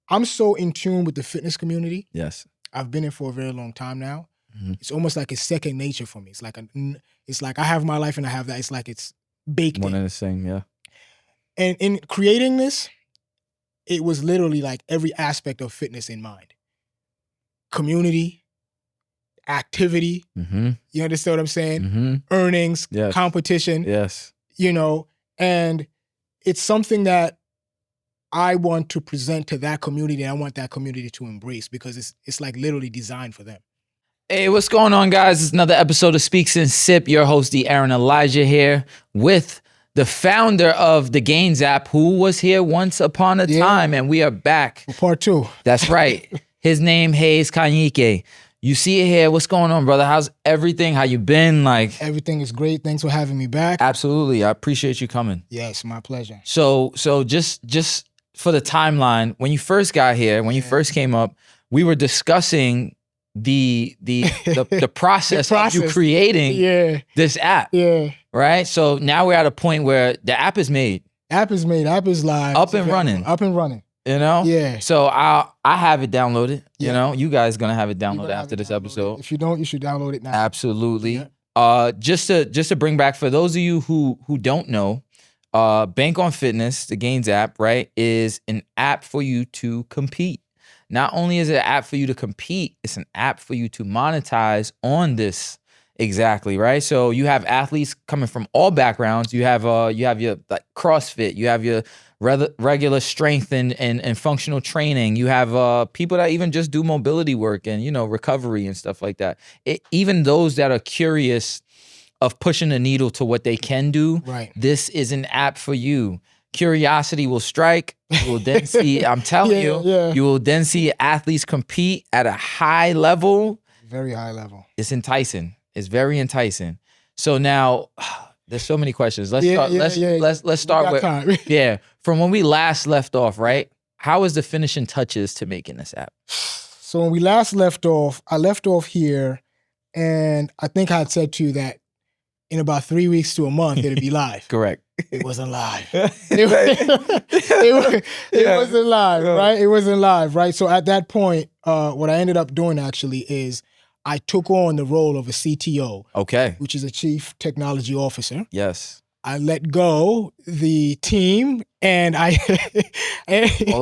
I'm so in tune with the fitness community. Yes. I've been in for a very long time now. Mm-hmm. It's almost like it's second nature for me. It's like I have my life and I have that. It's like it's baked One in. and the same, yeah. And in creating this, it was literally like every aspect of fitness in mind. Community, activity, you understand what I'm saying? Earnings, competition, and it's something that I want to present to that community, and I want that community to embrace because it's like literally designed for them. Hey, what's going on, guys? It's another episode of Speaks and Sip. Your host, the Aaron Elijah, here with the founder of the Gains app, who was here once upon a time, and we are back. Part 2. That's right. His name, Hayes Kanyike. You see it here. What's going on, brother? How's everything? How you been? Like, everything is great. Thanks for having me back. Absolutely. I appreciate you coming. Yes, my pleasure. So just for the timeline, when you first got here, when you first came up, we were discussing the process of you creating this app. Yeah. Right? So now we're at a point where the app is made. App is made. App is live. Up and running. Up and running. You know? Yeah. So I have it downloaded. You know, you guys gonna have it downloaded after this episode. If you don't, you should download it now. Absolutely. Yeah. Just to bring back, for those of you who don't know, Bank on Fitness, the Gains app, right, is an app for you to compete. Not only is it an app for you to compete, it's an app for you to monetize on this. Exactly, right? So you have athletes coming from all backgrounds. You have your like CrossFit, you have your regular strength and functional training. You have people that even just do mobility work and, you know, recovery and stuff like that. Even those that are curious of pushing the needle to what they can do, right, this is an app for you. Curiosity will strike. You will then see, I'm telling you will then see athletes compete at a high level. Very high level. It's enticing. It's very enticing. So now there's so many questions. Let's start with from when we last left off, right? How is the finishing touches to making this app? So when we last left off, I left off here, and I think I had said to you that in about 3 weeks to a month it'd be live. Correct. It wasn't live. It wasn't live, right? It wasn't live, right? So at that point, what I ended up doing actually is I took on the role of a CTO. Okay. Which is a Chief Technology Officer. Yes. I let go the team, and all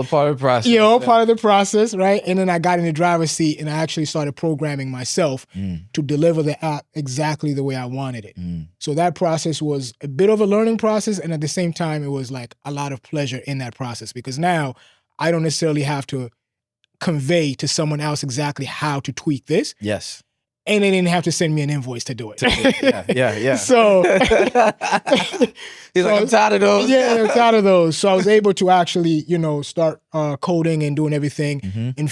a part of the process. Yeah, all part of the process, right? And then I got in the driver's seat, and I actually started programming myself to deliver the app exactly the way I wanted it. So that process was a bit of a learning process, and at the same time, it was like a lot of pleasure in that process, because now I don't necessarily have to convey to someone else exactly how to tweak this. Yes. And they didn't have to send me an invoice to do it. Yeah. So he's like, I'm tired of those. Yeah, I'm tired of those. So I was able to actually, you know, start coding and doing everything and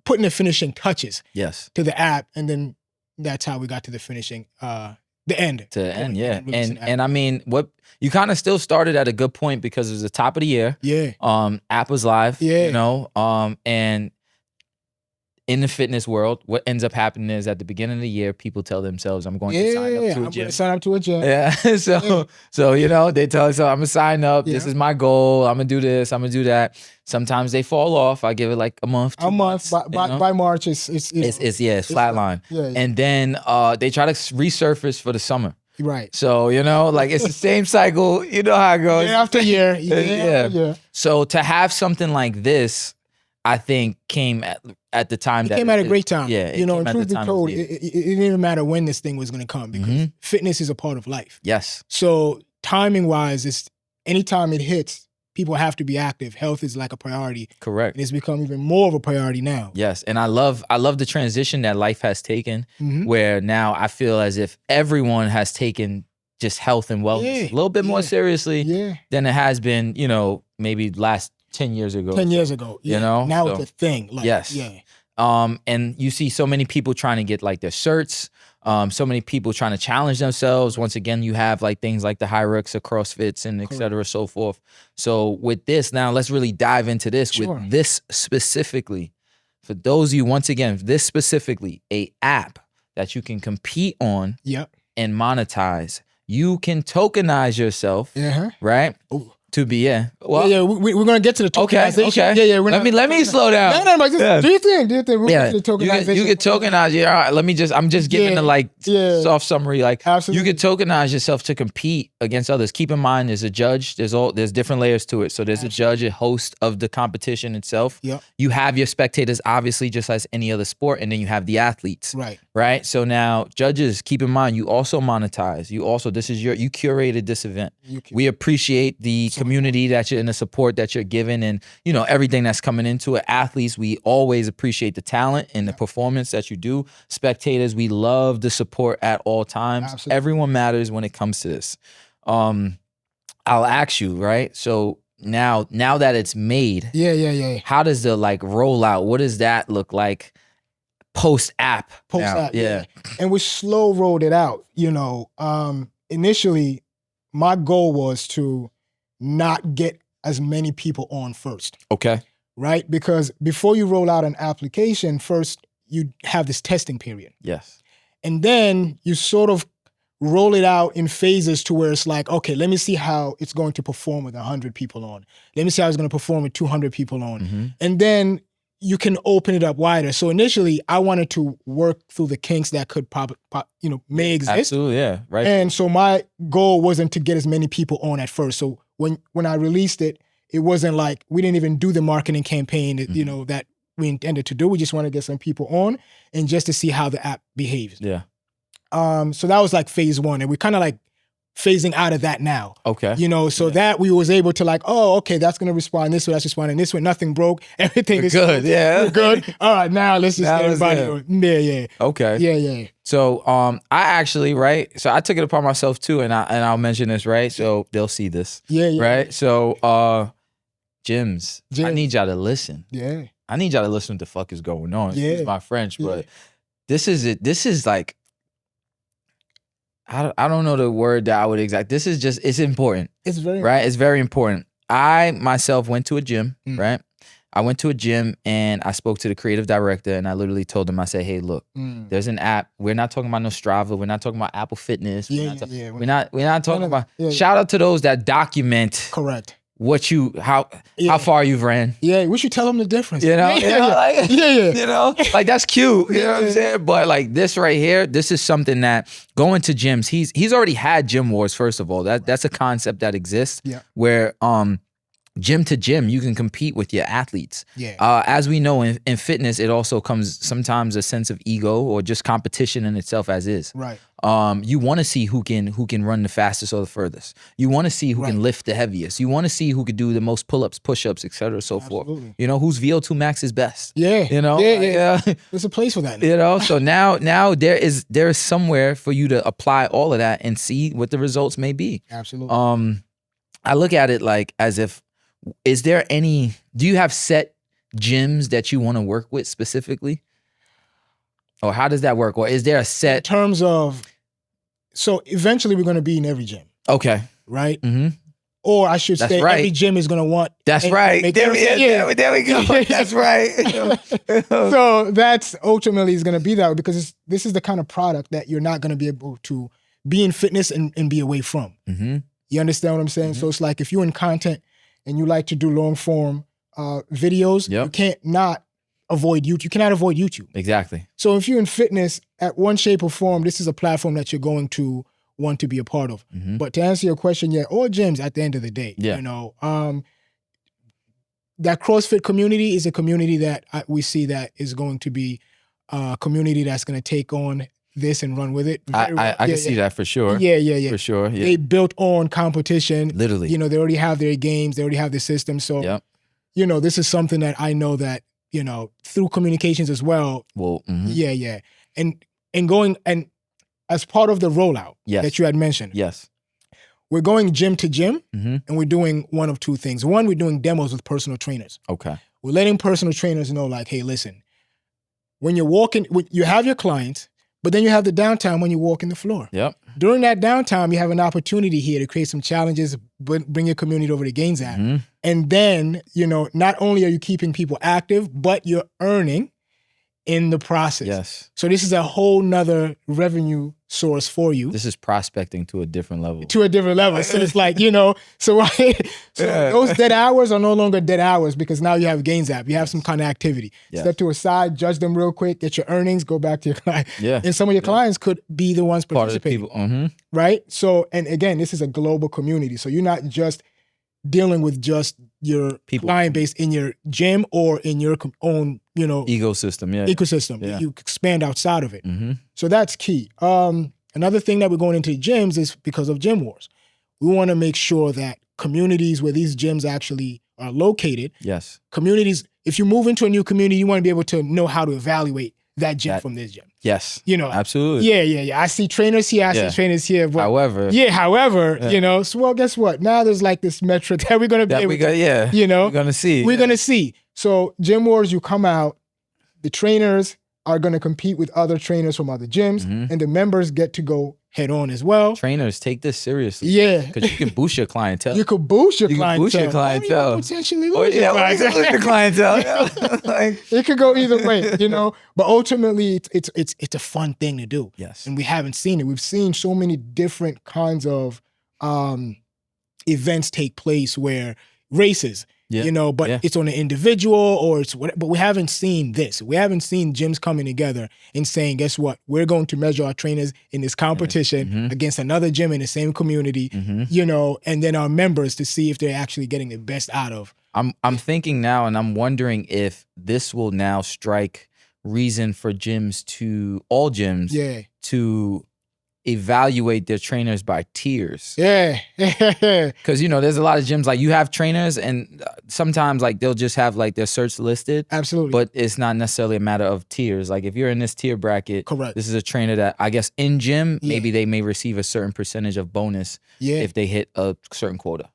putting the finishing touches to the app. And then that's how we got to the finishing, the end. To the end, yeah. And I mean, what you kind of still started at a good point, because it was the top of the year. Yeah. App was live. Yeah. You know, and in the fitness world, what ends up happening is at the beginning of the year, people tell themselves, I'm going to sign up to a gym. I'm going to sign up to a gym. Yeah. So you know, they tell themselves, I'm going to sign up. Yeah. This is my goal. I'm going to do this. I'm going to do that. Sometimes they fall off. I give it like a month, 2 months. By March, it's flatline. Yeah. And then they try to resurface for the summer. Right. So, you know, like it's the same cycle. You know how it goes. Year after year. Yeah. So to have something like this, I think came at the time it came at a great time. Yeah, you know, and truth be told, it didn't even matter when this thing was going to come, because fitness is a part of life. Yes. So timing wise, it's anytime it hits, people have to be active. Health is like a priority. Correct. And it's become even more of a priority now. Yes, and I love the transition that life has taken, where now I feel as if everyone has taken just health and wellness a little bit more seriously than it has been, you know, maybe last 10 years ago. 10 years ago. Yeah. You know? Now it's a thing. Like, yes. Yeah. And you see so many people trying to get like their certs, so many people trying to challenge themselves. Once again, you have like things like the Hyrux or CrossFits and et cetera, so forth. So with this, now let's really dive into this. Sure. With this specifically, for those of you, once again, this specifically, a app that you can compete on and monetize. You can tokenize yourself, right? Ooh. To be, yeah. Well, yeah, we're gonna get to the tokenization. Okay. Yeah. Let me slow down. No, just do your thing. We'll get to the tokenization. You can tokenize. Yeah, all right. I'm just giving the soft summary. Like, absolutely. You can tokenize yourself to compete against others. Keep in mind, there's a judge. There's different layers to it. So there's a judge, a host of the competition itself. Yep. You have your spectators, obviously, just as any other sport, and then you have the athletes. Right. So now, judges, keep in mind, you also monetize. You curated this event. We appreciate the community that you're in, the support that you're giving, and everything that's coming into it. Athletes, we always appreciate the talent and the performance that you do. Spectators, we love the support at all times. Absolutely. Everyone matters when it comes to this. I'll ask you, right? So now that it's made, how does the rollout? What does that look like? Post app, yeah. And we slow rolled it out. Initially, my goal was to not get as many people on first. Okay. Right? Because before you roll out an application, first you have this testing period. Yes. And then you sort of roll it out in phases to where it's like, okay, let me see how it's going to perform with 100 people on. Let me see how it's going to perform with 200 people on. Mm-hmm. And then you can open it up wider. So initially, I wanted to work through the kinks that could may exist. Absolutely, yeah, right. And so my goal wasn't to get as many people on at first. So when I released it, it wasn't like we didn't even do the marketing campaign that we intended to do. We just wanted to get some people on and just to see how the app behaves. Yeah. So that was like phase one, and we're kind of phasing out of that now. Okay. That we was able to that's going to respond this way, that's responding this way. Nothing broke. Everything is good. Yeah. We're good. All right, now let's just get everybody. Yeah. Okay. Yeah. So I actually, right? So I took it upon myself too, and I'll mention this, right? So they'll see this. Yeah. Right? So gyms, I need y'all to listen. Yeah. I need y'all to listen what the fuck is going on. Yeah. Excuse my French, but this is it. This is I don't know the word that I would exact. This is just, it's important. It's very right. It's very important. I myself went to a gym, right? I went to a gym and I spoke to the creative director and I literally told him, I said, hey, look, there's an app. We're not talking about no Strava. We're not talking about Apple Fitness. We're not talking about, shout out to those that document. Correct. How far you've ran. Yeah, we should tell them the difference. Yeah. That's cute. You know what I'm saying? But this right here, this is something that going to gyms, he's already had gym wars, first of all. That's a concept that exists where gym to gym, you can compete with your athletes. Yeah. As we know in fitness, it also comes sometimes a sense of ego or just competition in itself as is. Right. You want to see who can run the fastest or the furthest. You want to see who can lift the heaviest. You want to see who could do the most pull-ups, push-ups, et cetera, so forth. Whose VO2 max is best. Yeah. Yeah. There's a place for that. So now there is somewhere for you to apply all of that and see what the results may be. Absolutely. I look at it as if, do you have set gyms that you want to work with specifically? Or how does that work? Or is there a set? In terms of, so eventually we're going to be in every gym. Okay. Right? Mm-hmm. Or I should say every gym is going to want. That's right. There we go. That's right. So that's ultimately is going to be that way because this is the kind of product that you're not going to be able to be in fitness and be away from. Mm-hmm. You understand what I'm saying? Mm-hmm. So it's like if you're in content and you like to do long form videos, you can't not avoid YouTube. You cannot avoid YouTube. Exactly. So if you're in fitness at one shape or form, this is a platform that you're going to want to be a part of. Mm-hmm. But to answer your question, all gyms at the end of the day, that CrossFit community is a community that we see that is going to be a community that's going to take on this and run with it. I can see that for sure. Yeah. For sure. Yeah. They built on competition. Literally. They already have their games. They already have the system. So, this is something that I know that, through communications as well. Well, yeah. And going, and as part of the rollout that you had mentioned. Yes. We're going gym to gym mm-hmm. and we're doing one of two things. One, we're doing demos with personal trainers. Okay. We're letting personal trainers know hey, listen, when you're walking, you have your clients, but then you have the downtime when you walk in the floor. Yep. During that downtime, you have an opportunity here to create some challenges, bring your community over to Gains app. Mm-hmm. And then, not only are you keeping people active, but you're earning in the process. Yes. So this is a whole nother revenue source for you. This is prospecting to a different level. To a different level. So it's like, so those dead hours are no longer dead hours because now you have Gains app. You have some kind of activity. Yes. Step to a side, judge them real quick, get your earnings, go back to your client. Yeah. And some of your clients could be the ones participating. Part of the people. Right? So, and again, this is a global community. So you're not just dealing with just your client base in your gym or in your own, ecosystem. Yeah. Ecosystem. Yeah. You expand outside of it. Mm-hmm. So that's key. Another thing that we're going into gyms is because of gym wars. We want to make sure that communities where these gyms actually are located. Yes. Communities, if you move into a new community, you want to be able to know how to evaluate that gym from this gym. Yes. Yeah. Absolutely. I see trainers here, I see trainers here. But however, so well, guess what? Now there's like this metric that we're going to be able to, we're going to see. We're going to see. So gym wars, you come out, the trainers are going to compete with other trainers from other gyms, and the members get to go head on as well. Trainers, take this seriously. Yeah. Because you can boost your clientele. You could boost your clientele. Boost your clientele. Potentially lose your clientele. It could go either way, But ultimately, it's a fun thing to do. Yes. And we haven't seen it. We've seen so many different kinds of events take place where races, but it's on an individual or it's whatever. But we haven't seen this. We haven't seen gyms coming together and saying, guess what? We're going to measure our trainers in this competition against another gym in the same community, and then our members to see if they're actually getting the best out of. I'm thinking now, and I'm wondering if this will now strike reason for all gyms to evaluate their trainers by tiers. Yeah. Because, there's a lot of gyms, like you have trainers and sometimes like they'll just have like their certs listed. Absolutely. But it's not necessarily a matter of tiers. Like if you're in this tier bracket, correct, this is a trainer that I guess in gym, maybe they may receive a certain percentage of bonus if they hit a certain quota.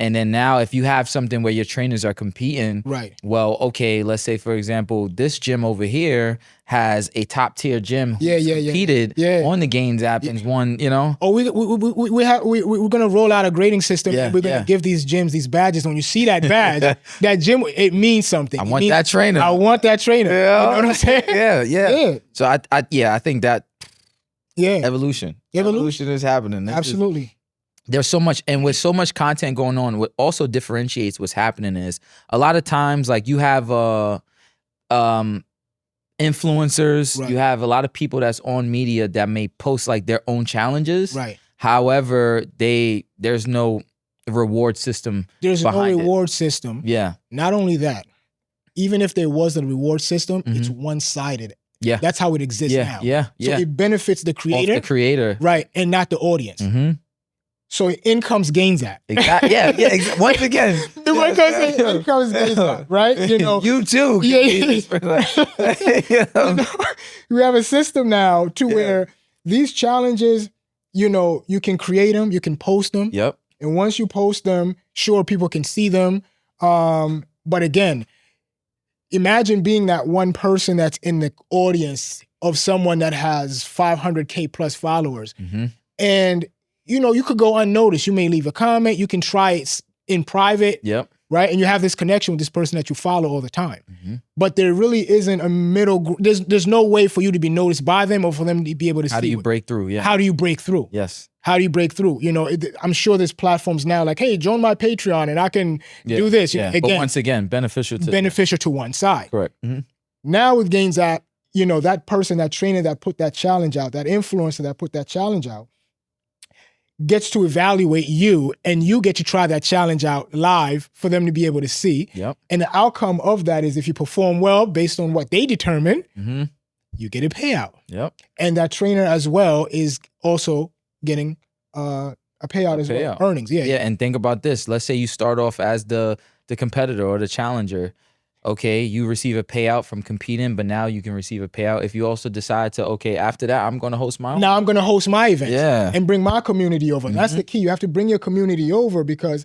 And then now if you have something where your trainers are competing, right? Well, okay, let's say for example, this gym over here has a top tier gym competed on the Gains app and won, Oh, we're gonna roll out a grading system. And we're gonna give these gyms these badges. When you see that badge, that gym, it means something. I want that trainer. I want that trainer. Yeah. You know what I'm saying? Yeah. So I think that evolution is happening. Absolutely. There's so much, and with so much content going on, what also differentiates what's happening is a lot of times, like you have influencers, you have a lot of people that's on media that may post like their own challenges. Right. However, there's no reward system. There's no reward system. Yeah. Not only that, even if there was a reward system, it's one-sided. Yeah. That's how it exists now. Yeah. So it benefits the creator. The creator. Right. And not the audience. So in comes Gains app. Exactly. Once again. In comes Gains app, right? You too. We have a system now to where these challenges, you can create them, you can post them. Yep. And once you post them, sure, people can see them. But again, imagine being that one person that's in the audience of someone that has 500K plus followers. And you could go unnoticed. You may leave a comment. You can try it in private. Yep. Right? And you have this connection with this person that you follow all the time. But there really isn't a middle. There's no way for you to be noticed by them or for them to be able to see. How do you break through? Yeah. How do you break through? Yes. How do you break through? I'm sure there's platforms now like, hey, join my Patreon and I can do this. Yeah. Again, but once again, beneficial to one side. Correct. Now with Gains app, that person, that trainer that put that challenge out, that influencer that put that challenge out, gets to evaluate you and you get to try that challenge out live for them to be able to see. Yep. And the outcome of that is if you perform well based on what they determine, you get a payout. Yep. And that trainer as well is also getting a payout as well. Earnings. Yeah. And think about this. Let's say you start off as the competitor or the challenger. Okay, you receive a payout from competing, but now you can receive a payout if you also decide to, after that, I'm going to host my own. Now I'm going to host my event and bring my community over. That's the key. You have to bring your community over because,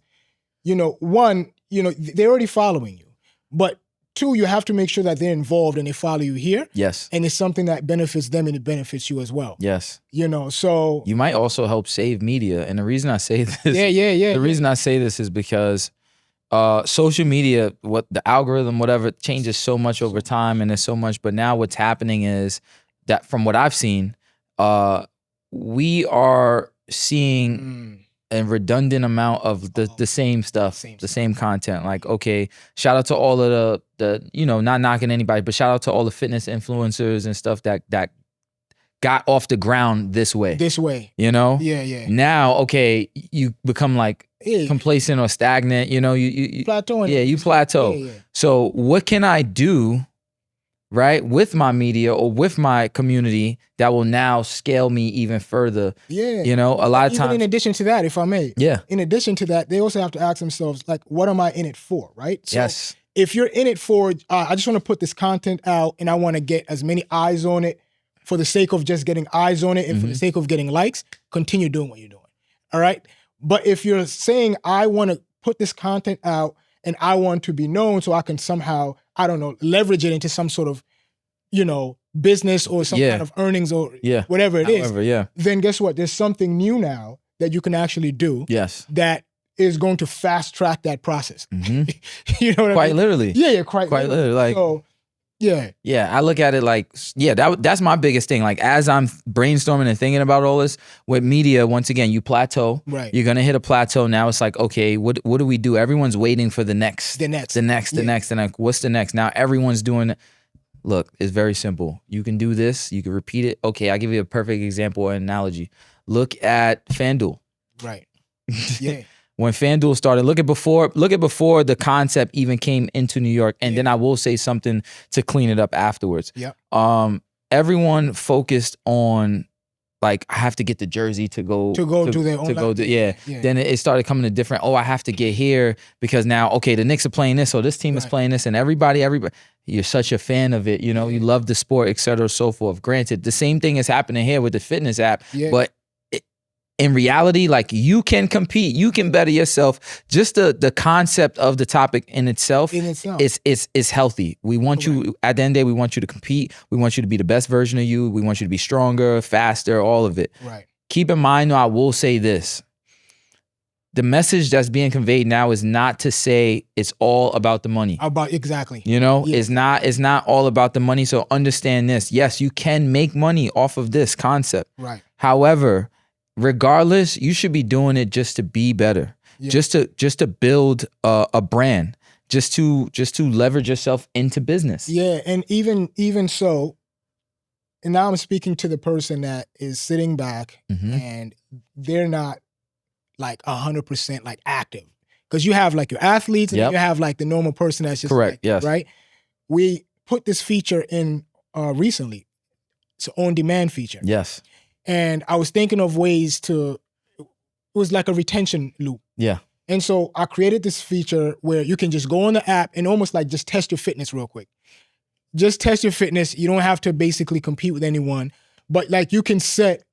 one, they're already following you. But two, you have to make sure that they're involved and they follow you here. Yes. And it's something that benefits them and it benefits you as well. Yes. So. You might also help save media. And the reason I say this. The reason I say this is because social media, what the algorithm, whatever, changes so much over time, and there's so much. But now what's happening is that, from what I've seen, we are seeing a redundant amount of the same stuff, the same content. Like, okay, shout out to all of the not knocking anybody, but shout out to all the fitness influencers and stuff that got off the ground this way. Yeah. Now, okay, you become like complacent or stagnant. You plateauing. Yeah, you plateau. Yeah. So what can I do, right, with my media or with my community that will now scale me even further? Yeah. A lot of times. In addition to that, if I may. Yeah. In addition to that, they also have to ask themselves, like, what am I in it for, right? So yes. If you're in it for, I just want to put this content out and I want to get as many eyes on it for the sake of just getting eyes on it and for the sake of getting likes, continue doing what you're doing. All right? But if you're saying, I want to put this content out and I want to be known so I can somehow, I don't know, leverage it into some sort of, business or some kind of earnings or whatever it is, then guess what? There's something new now that you can actually do that is going to fast track that process. You know what I mean? Quite literally. Yeah, quite literally. Like, so, yeah, I look at it like, that's my biggest thing. Like, as I'm brainstorming and thinking about all this with media, once again, you plateau. Right. You're gonna hit a plateau. Now it's like, okay, what do we do? Everyone's waiting for the next. And like, what's the next? Now everyone's doing it. Look, it's very simple. You can do this. You can repeat it. Okay, I'll give you a perfect example or analogy. Look at FanDuel. Right. Yeah. When FanDuel started, look at before the concept even came into New York, and then I will say something to clean it up afterwards. Yeah. Everyone focused on, like, I have to get the jersey to go to their own Then it started coming to different. Oh, I have to get here because now, okay, the Knicks are playing this, so this team is playing this, and everybody. You're such a fan of it, you love the sport, et cetera, so forth. Granted, the same thing is happening here with the fitness app, but in reality, like, you can compete, you can better yourself. Just the concept of the topic in itself is healthy. We want you, at the end of the day, we want you to compete. We want you to be the best version of you. We want you to be stronger, faster, all of it. Right. Keep in mind, though, I will say this. The message that's being conveyed now is not to say it's all about the money. Exactly. It's not all about the money. So understand this. Yes, you can make money off of this concept. Right. However, regardless, you should be doing it just to be better, just to build a brand, just to leverage yourself into business. Yeah, and even so, and now I'm speaking to the person that is sitting back and they're not like 100% like active, because you have like your athletes and you have like the normal person that's just correct. Like, right. We put this feature in recently. It's an on-demand feature. Yes. And I was thinking of ways it was like a retention loop. Yeah. And so I created this feature where you can just go on the app and almost like just test your fitness real quick. Just test your fitness. You don't have to basically compete with anyone, but like you can set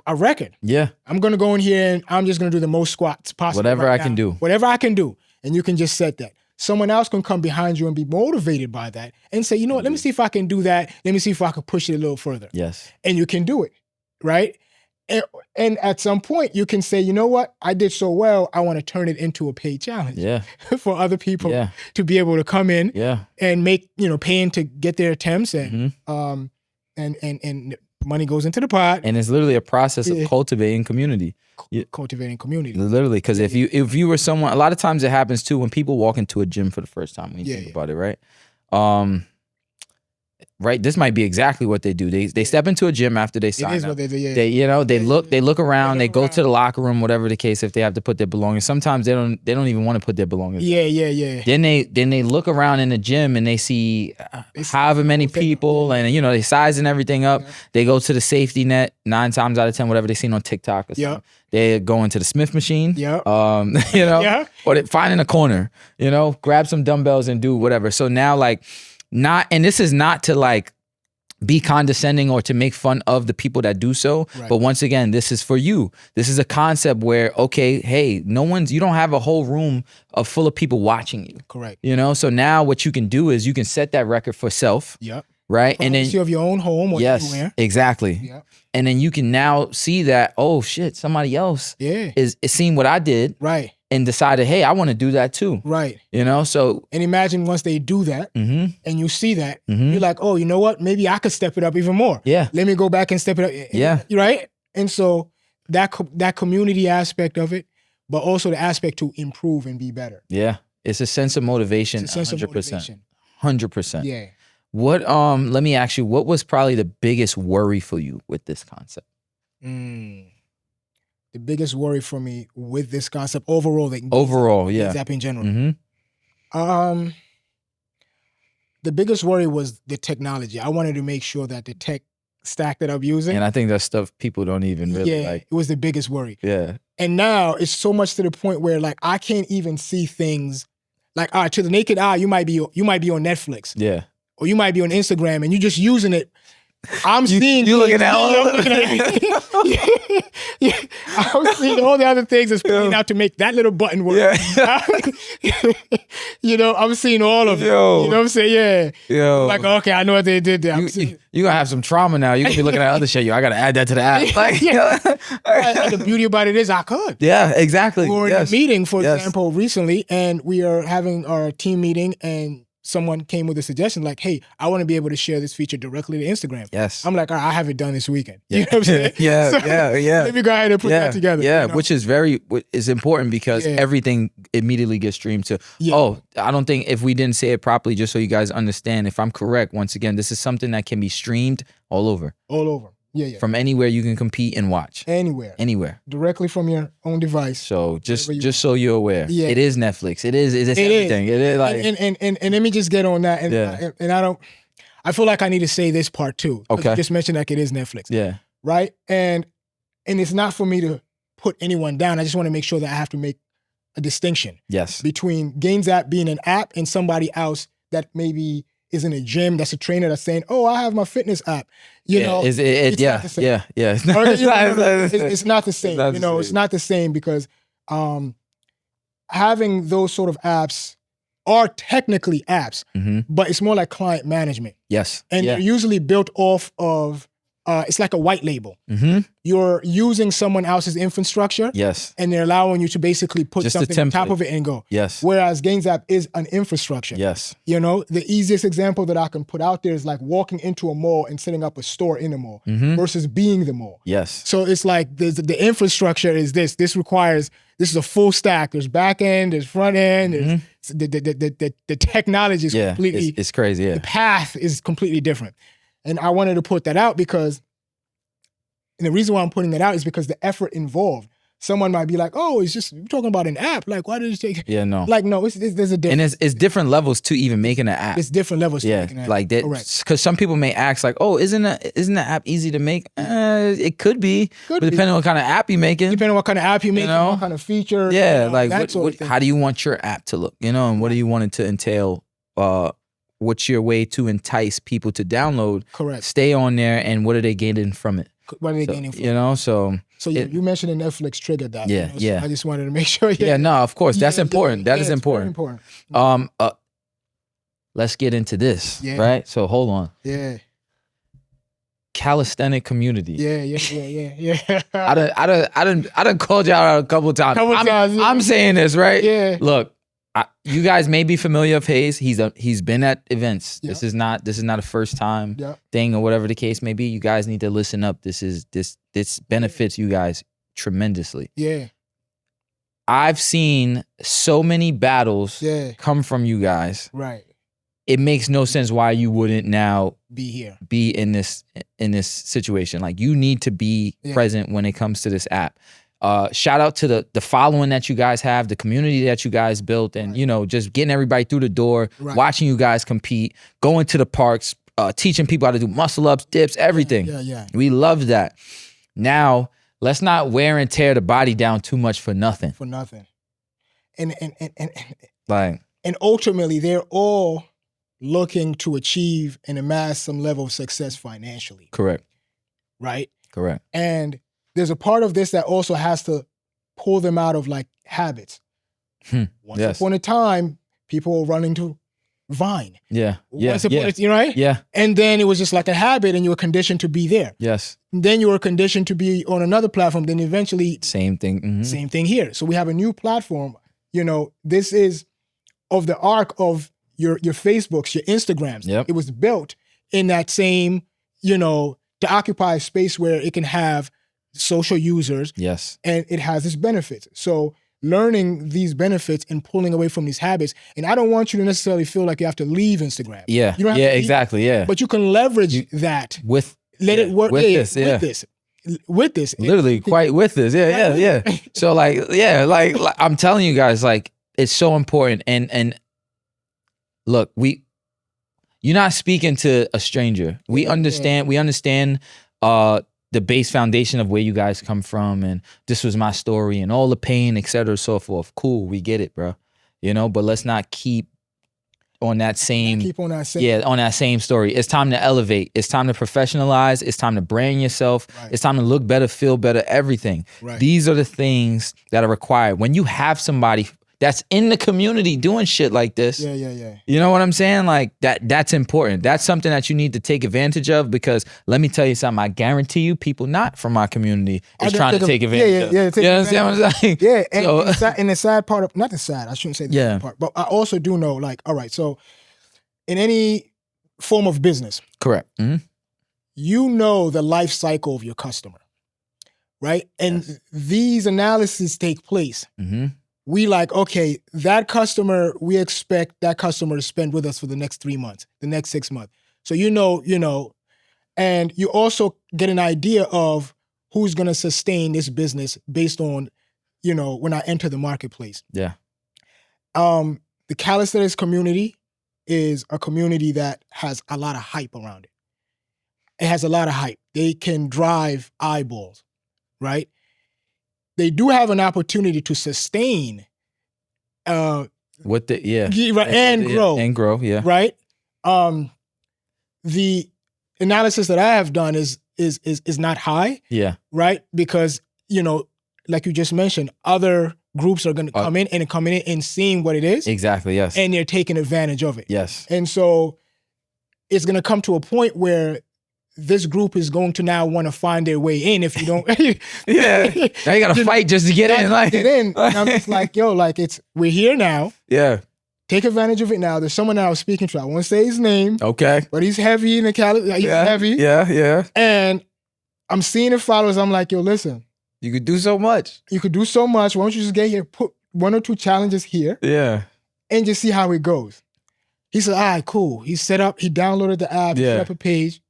a record. Yeah. I'm going to go in here and I'm just going to do the most squats possible. Whatever I can do. Whatever I can do. And you can just set that. Someone else can come behind you and be motivated by that and say, you know what, let me see if I can do that. Let me see if I can push it a little further. Yes. And you can do it. Right? And at some point you can say, you know what, I did so well, I want to turn it into a paid challenge. Yeah. For other people to be able to come in and make, paying to get their attempts and money goes into the pot. And it's literally a process of cultivating community. Cultivating community. Literally, because if you were someone, a lot of times it happens too when people walk into a gym for the first time, when you think about it, right? Right, this might be exactly what they do. They step into a gym after they sign up. It is what they do. Yeah. They look around. They go to the locker room, whatever the case. If they have to put their belongings, sometimes they don't even want to put their belongings. Yeah. Then they look around in the gym and they see however many people, and they sizing everything up. Yeah. They go to the safety net 9 times out of 10, whatever they seen on TikTok or something. Yeah. They go into the Smith machine. Yeah. Or they find in a corner. Grab some dumbbells and do whatever. So now and this is not to like be condescending or to make fun of the people that do so. Right. But once again, this is for you. This is a concept where, okay, hey, you don't have a whole room full of people watching you. Correct. So now what you can do is you can set that record for self. Yep. Right. And then you have your own home or anywhere. Exactly. Yep. And then you can now see that, oh shit, somebody else is seeing what I did. Right. and decided, hey, I want to do that too. Right. You know, so. And imagine once they do that Mm-hmm. and you see that, Mm-hmm. you're like, oh, you know what? Maybe I could step it up even more. Yeah. Let me go back and step it up. Yeah. Right? And so that community aspect of it, but also the aspect to improve and be better. Yeah. It's a sense of motivation. It's a sense 100%. of motivation. 100%. Yeah. What, let me ask you, what was probably the biggest worry for you with this concept? The biggest worry for me with this concept overall, Yeah. Zap in general. Mm-hmm. The biggest worry was the technology. I wanted to make sure that the tech stack that I'm using. And I think that's stuff people don't even really like. It was the biggest worry. Yeah. And now it's so much to the point where like I can't even see things like, all right, to the naked eye, you might be on Netflix. Yeah. Or you might be on Instagram and you're just using it. I'm seeing you looking at all I'm seeing all the other things that's pointing out to make that little button work. Yeah. You know, I'm seeing all of it. You know what I'm saying? Yeah. Yo. Like, okay, I know what they did there. You're gonna have some trauma now. You're gonna be looking at other shit. Yo, I gotta add that to the app. Like, and the beauty about it is I could. Yeah, exactly. We were in a meeting, for example, recently, and we are having our team meeting, and someone came with a suggestion like, hey, I want to be able to share this feature directly to Instagram. Yes. I'm like, all right, I have it done this weekend. You know what I'm saying? Yeah. Let me go ahead and put that together. Yeah, you know? which is important because everything immediately gets streamed to, I don't think if we didn't say it properly, just so you guys understand, if I'm correct, once again, this is something that can be streamed all over. All over. Yeah. From anywhere you can compete and watch. Anywhere. Directly from your own device. So just so you're aware. Yeah. It is Netflix. It is everything. It is like and let me just get on that. And I feel like I need to say this part too. Okay. You just mentioned like it is Netflix. Yeah. Right? And it's not for me to put anyone down. I just want to make sure that I have to make a distinction. Yes. Between Gains App being an app and somebody else that maybe is in a gym, that's a trainer that's saying, oh, I have my fitness app. You know, it's not the same. Yeah. It's not the same. It's not the same because having those sort of apps are technically apps, but it's more like client management. Yes. And they're usually built off of, it's like a white label. You're using someone else's infrastructure. Yes. And they're allowing you to basically put just something on top of it and go. Yes. Whereas Gains App is an infrastructure. Yes. You know, the easiest example that I can put out there is like walking into a mall and setting up a store in a mall versus being the mall. Yes. So it's like the infrastructure is this. This is a full stack. There's back end, there's front end, there's the technology is completely. It's crazy. Yeah. The path is completely different. And I wanted to put that out because, and the reason why I'm putting that out is because the effort involved. Someone might be like, oh, it's just, you're talking about an app. Like, why did it take? Yeah, no. Like, no, there's a difference. And it's different levels to even making an app. It's different levels to making an app. Like that. Because some people may ask like, oh, isn't the app easy to make? It could be. But depending on what kind of app you're making. Depending on what kind of app you're making, what kind of feature. Yeah, like how do you want your app to look? You know, and what do you want it to entail? What's your way to entice people to download? Correct. Stay on there, and what are they gaining from it? What are they gaining from it? You know, so you mentioned the Netflix triggered that. Yeah, So I just wanted to make sure. No, of course, that's important. That is important. Very important. Let's get into this. Yeah. Right. So hold on. Yeah. Calisthenic community. Yeah. I done called y'all out a couple of times. I'm saying this, right? Yeah. Look, you guys may be familiar with Hayes. He's been at events. Yeah. This is not a first time thing or whatever the case may be. You guys need to listen up. This benefits you guys tremendously. Yeah. I've seen so many battles come from you guys. Right. It makes no sense why you wouldn't now be in this situation. Like, you need to be present when it comes to this app. Shout out to the following that you guys have, the community that you guys built, and just getting everybody through the door, watching you guys compete, going to the parks, teaching people how to do muscle ups, dips, everything. Yeah. We love that. Now, let's not wear and tear the body down too much for nothing. And ultimately, they're all looking to achieve and amass some level of success financially. Correct. Right? Correct. And there's a part of this that also has to pull them out of like habits. Once upon a time, people were running to Vine. Yeah. Once upon you know, right? Yeah. And then it was just like a habit, and you were conditioned to be there. Yes. And then you were conditioned to be on another platform. Then eventually, same thing. Mm-hmm. Same thing here. So we have a new platform. You know, this is of the arc of your Facebooks, your Instagrams. Yep. It was built in that same, you know, to occupy a space where it can have social users. Yes. And it has its benefits. So learning these benefits and pulling away from these habits. And I don't want you to necessarily feel like you have to leave Instagram. Yeah. You don't have yeah, to leave, exactly. Yeah. But you can leverage that. Let it work with this. Literally quite with this. Yeah. So like, like I'm telling you guys, like, it's so important. And look, you're not speaking to a stranger. We understand the base foundation of where you guys come from, and this was my story and all the pain, et cetera, so forth. Cool, we get it, bro. You know, but let's not keep on that same on that same story. It's time to elevate. It's time to professionalize. It's time to brand yourself. Right. It's time to look better, feel better, everything. Right. These are the things that are required. When you have somebody that's in the community doing shit like this. Yeah. You know what I'm saying? Like that's important. That's something that you need to take advantage of, because let me tell you something, I guarantee you people not from my community is trying to take advantage of. You understand what I'm saying? Yeah, and the sad part of, not the sad, I shouldn't say the sad part, but I also do know, like, all right, so in any form of business. Correct. Mm-hmm. You know the life cycle of your customer, right? And these analyses take place. Mm-hmm. We like, okay, that customer, we expect that customer to spend with us for the next 3 months, the next 6 months. So you know, and you also get an idea of who's going to sustain this business based on, you know, when I enter the marketplace. Yeah. The calisthenics community is a community that has a lot of hype around it. It has a lot of hype. They can drive eyeballs, right? They do have an opportunity to sustain and grow, right? The analysis that I have done is not high, right? Because, you know, like you just mentioned, other groups are going to come in and seeing what it is, exactly, yes, and they're taking advantage of it, yes, and so it's going to come to a point where this group is going to now want to find their way in. If you don't, now you got to fight just to get in. Like, get in. And I'm just like, yo, like we're here now. Yeah. Take advantage of it now. There's someone I was speaking to. I won't say his name. Okay. But he's heavy in the he's heavy. Yeah. And I'm seeing the followers. I'm like, yo, listen. You could do so much. You could do so much. Why don't you just get here, put 1 or 2 challenges here. Yeah. And just see how it goes. He said, all right, cool. He downloaded the app, he set up a page.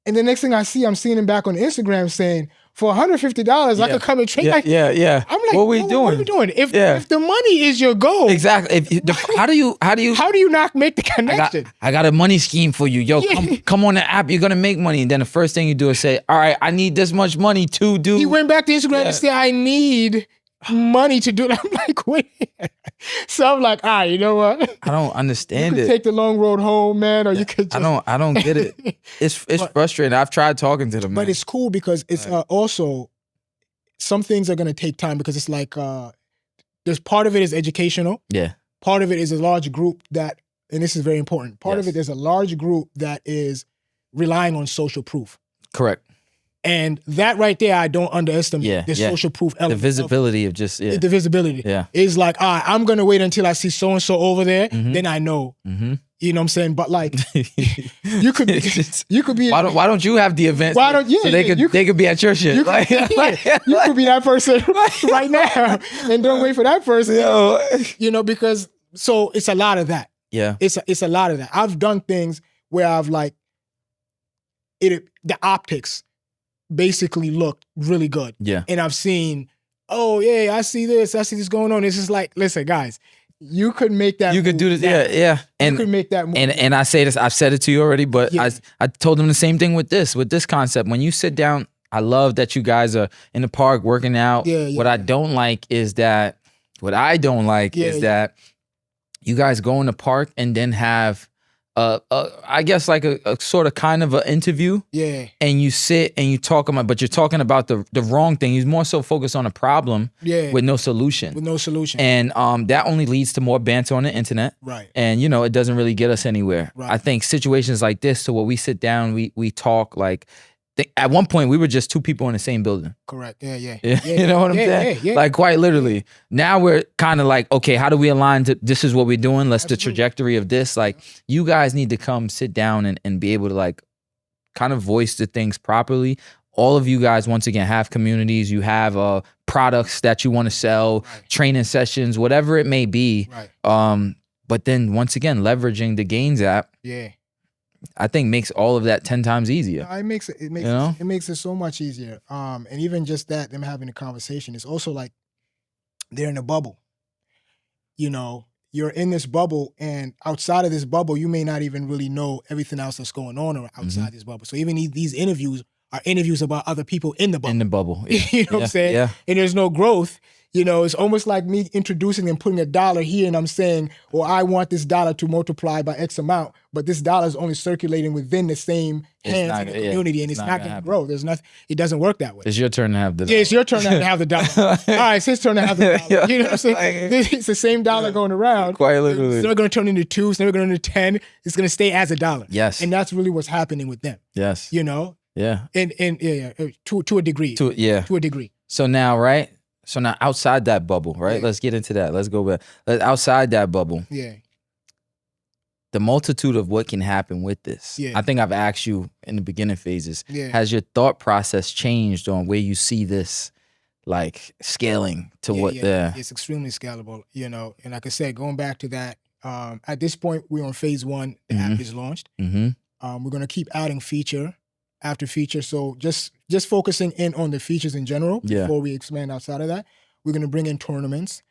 And the next thing I'm seeing him back on Instagram saying, for $150, I could come and train. Yeah. I'm like, what are we doing? What are we doing? If the money is your goal, exactly. How do you not make the connection? I got a money scheme for you, yo. Come on the app. You're gonna make money, and then the first thing you do is say, all right, I need this much money to do. He went back to Instagram and said, I need money to do it. I'm like, wait. So I'm like, all right, you know what? I don't understand you could take the long road home, man, or you could just... I don't get it. It's frustrating. I've tried talking to them, but it's cool because it's also, some things are going to take time, because it's like, there's part of it is educational. Yeah. Part of it is a large group that, and this is very important, part of it is a large group that is relying on social proof. Correct. And that right there, I don't underestimate the social proof element. The visibility of just, the visibility. Is like, all right, I'm going to wait until I see so-and-so over there, then I know. Mm-hmm. You know what I'm saying? But like, you could be. Why don't you have the event? So they could be at your shit. You could be that person right now, and don't wait for that person. You know, because so it's a lot of that. Yeah, it's a lot of that. I've done things where I've like the optics basically looked really good. Yeah. And I've seen, I see this going on. It's just like, listen, guys, you could make that. You could do this. Yeah. And you could make that move. And I say this, I've said it to you already, but I told them the same thing with this concept. When you sit down, I love that you guys are in the park working out. What I don't like is that you guys go in the park and then have I guess like a sort of kind of an interview. Yeah. And you sit and you talk about, but you're talking about the wrong thing. He's more so focused on a problem with no solution. With no solution. And that only leads to more banter on the internet. Right. And it doesn't really get us anywhere. Right. I think situations like this, so where we sit down, we talk like. At one point, we were just two people in the same building. Correct. Yeah. You know what I'm saying? Yeah. Like quite literally. Now we're kind of like, okay, how do we align to this is what we're doing? Let's the trajectory of this. Like you guys need to come sit down and be able to like kind of voice the things properly. All of you guys, once again, have communities. You have products that you want to sell, training sessions, whatever it may be. Right. But then once again, leveraging the Gains app. Yeah. I think makes all of that 10 times easier. It makes it so much easier. And even just that, them having a conversation, it's also like they're in a bubble. You're in this bubble, and outside of this bubble, you may not even really know everything else that's going on outside this bubble. So even these interviews are interviews about other people in the bubble. In the bubble. Yeah. You know what I'm saying? Yeah. And there's no growth. It's almost like me introducing and putting $1 here, and I'm saying, well, I want this dollar to multiply by X amount, but this dollar is only circulating within the same hands in the community, and it's not going to grow. There's nothing. It doesn't work that way. It's your turn to have the dollar. Yeah, it's your turn to have the dollar. All right, it's his turn to have the dollar. You know what I'm saying? It's the same dollar going around. Quite literally. It's never going to turn into 2. It's never going to turn into 10. It's going to stay as $1. Yes. And that's really what's happening with them. Yes. Yeah. And to a degree. To a degree. So now, right? So now outside that bubble, right? Let's get into that. Let's go back. Outside that bubble. Yeah. The multitude of what can happen with this. Yeah. I think I've asked you in the beginning phases. Yeah. Has your thought process changed on where you see this like scaling to It's extremely scalable, And like I said, going back to that, at this point, we're on phase 1. The app is launched. Mm-hmm. We're going to keep adding feature after feature. So just focusing in on the features in general before we expand outside of that. We're going to bring in tournaments.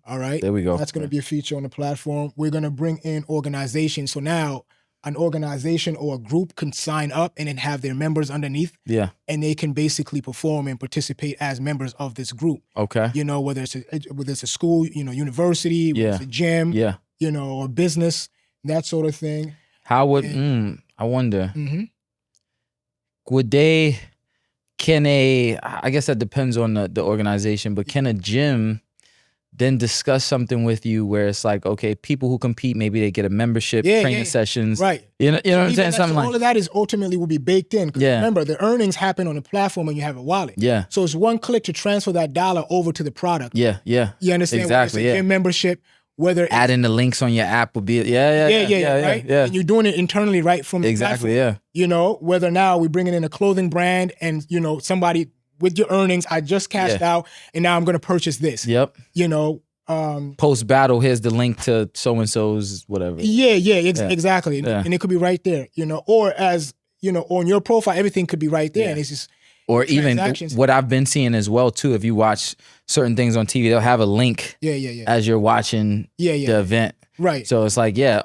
All right. There we go. That's going to be a feature on the platform. We're going to bring in organizations. So now an organization or a group can sign up and then have their members underneath. Yeah. And they can basically perform and participate as members of this group. Okay. Whether it's a school, university, whether it's a gym, or business, that sort of thing. How would I wonder? Mm-hmm. I guess that depends on the organization, but can a gym then discuss something with you where it's like, okay, people who compete, maybe they get a membership, training sessions. Right. You know what I'm saying? Something all of that is ultimately will be baked in. Because remember, the earnings happen on the platform when you have a wallet. Yeah. So it's one click to transfer that $1 over to the product. Yeah. You understand? Exactly. Whether it's a gym membership, whether adding the links on your app would be right? Yeah. And you're doing it internally right from the platform. Whether now we're bringing in a clothing brand and somebody with your earnings, I just cashed out and now I'm going to purchase this. Yep. Post battle, here's the link to so and so's whatever. Exactly. Yeah. And it could be right there. Or as on your profile, everything could be right there, and it's just. Or even what I've been seeing as well too. If you watch certain things on TV, they'll have a link as you're watching the event. Right. So it's like, you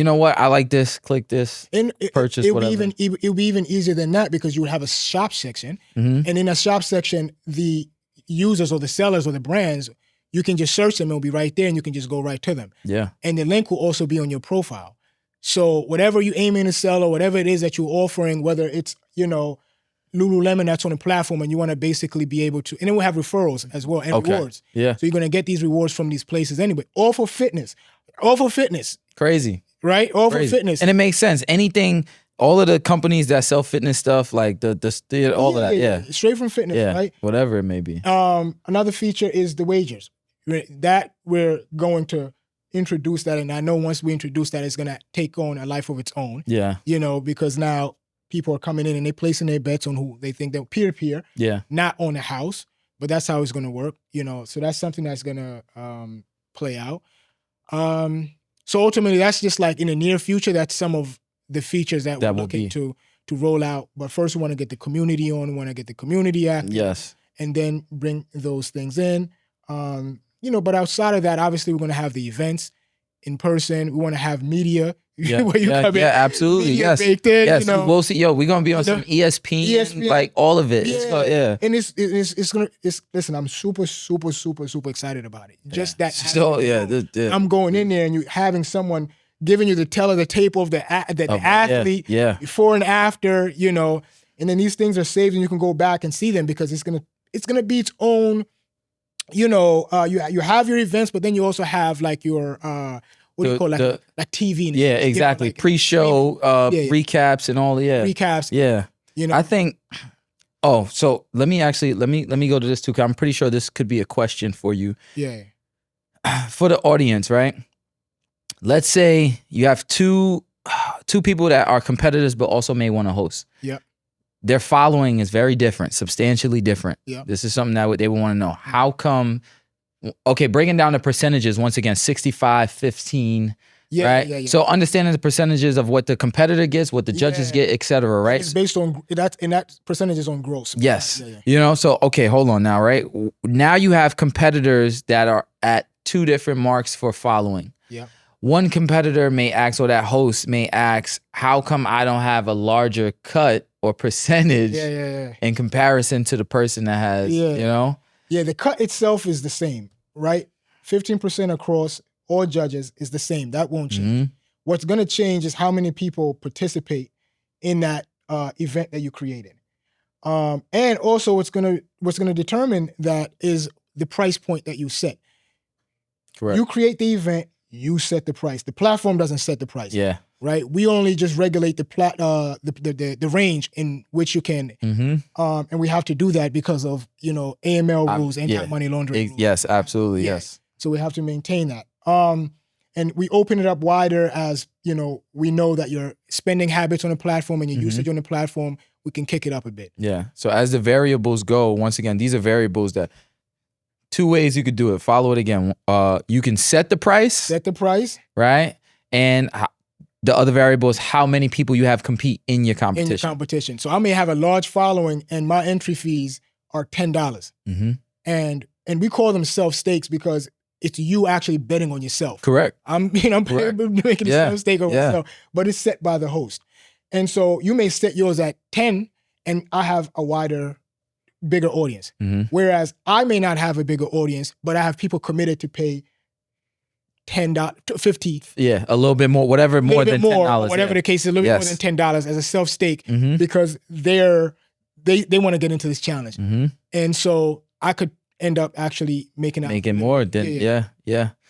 know what? I like this. Click this. And purchase whatever. It'll be even easier than that because you would have a shop section, and in a shop section, the users or the sellers or the brands, you can just search them. It'll be right there, and you can just go right to them. Yeah. And the link will also be on your profile. So whatever you aiming to sell or whatever it is that you're offering, whether it's Lululemon that's on the platform and you want to basically be able to, and then we'll have referrals as well and rewards. Yeah. So you're going to get these rewards from these places anyway. All for fitness. Crazy. Right? All for fitness. And it makes sense. Anything, all of the companies that sell fitness stuff, like all of that. Yeah. Straight from fitness, right? Whatever it may be. Another feature is the wagers. That we're going to introduce that. And I know once we introduce that, it's going to take on a life of its own. Yeah. Because now people are coming in and they're placing their bets on who they think they're peer-to-peer, not on the house, but that's how it's going to work, so that's something that's going to play out. So ultimately, that's just like in the near future, that's some of the features that we're looking to roll out. But first, we want to get the community on, we want to get the community active, and then bring those things in. But outside of that, obviously, we're going to have the events in person. We want to have media. Where you come in, absolutely. Yes. Baked in, yes. We'll see. We're gonna be on some ESPN, like all of it. And listen, I'm super, super, super, super excited about it. Just that. So I'm going in there and you having someone giving you the tape of the athlete before and after, you know, and then these things are saved and you can go back and see them because it's gonna be its own, you know, you have your events, but then you also have like your what do you call it? Like TV. Yeah, exactly. You know, like pre-show recaps and all. Yeah, recaps. Yeah, you know. I think. Oh, so let me go to this too. Cause I'm pretty sure this could be a question for you. Yeah. For the audience, right? Let's say you have two people that are competitors, but also may want to host. Yeah. Their following is very different, substantially different. Yeah. This is something that they would want to know. How come? Okay, breaking down the percentages once again, 65, 15. Yeah, right? yeah. So understanding the percentages of what the competitor gets, what the judges get, et cetera, right? It's based on that, and that percentage is on gross. Yes. You know, so okay, hold on now, right? Now you have competitors that are at two different marks for following. Yeah. One competitor may ask, or that host may ask, how come I don't have a larger cut or percentage in comparison to the person that has, you know? Yeah, the cut itself is the same, right? 15% across all judges is the same. That won't change. Mm-hmm. What's going to change is how many people participate in that event that you created. And also what's going to determine that is the price point that you set. Correct. You create the event, you set the price. The platform doesn't set the price. Yeah. Right? We only just regulate the range in which you can, and we have to do that because of, you know, AML rules, anti-money laundering rules. Yes, absolutely, yes. So we have to maintain that. And we open it up wider as, you know, we know that your spending habits on the platform and your usage on the platform, we can kick it up a bit. Yeah. So as the variables go, once again, these are variables that two ways you could do it. Follow it again. You can set the price. Set the price. Right? And the other variable is how many people you have compete in your competition. In your competition. So I may have a large following and my entry fees are $10. Mm-hmm. And we call them self-stakes because it's you actually betting on yourself. Correct. I'm making a self-stake on myself, but it's set by the host. And so you may set yours at 10 and I have a bigger audience. Mm-hmm. Whereas I may not have a bigger audience, but I have people committed to pay $10, $50. Yeah, a little bit more, whatever more than $10. Whatever the case is, a little bit more than $10 as a self-stake because they want to get into this challenge. Mm-hmm. And so I could end up actually making more than